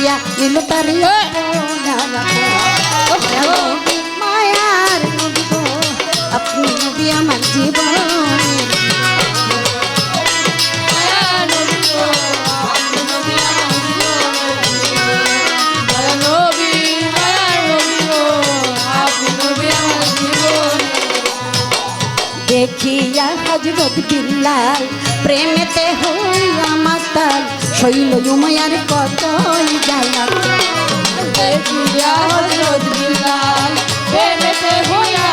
দেখিয়া নিল তার মায়ার নবী গো আপনি নবী আমার জীবনের দেখিয়া হযরত বিল্লাল প্রেমেতে হইয়া মাতাল শৈল উমায়ার কতই জ্বালা দেখিয়া হযরত বিল্লাল প্রেমেতে হইয়া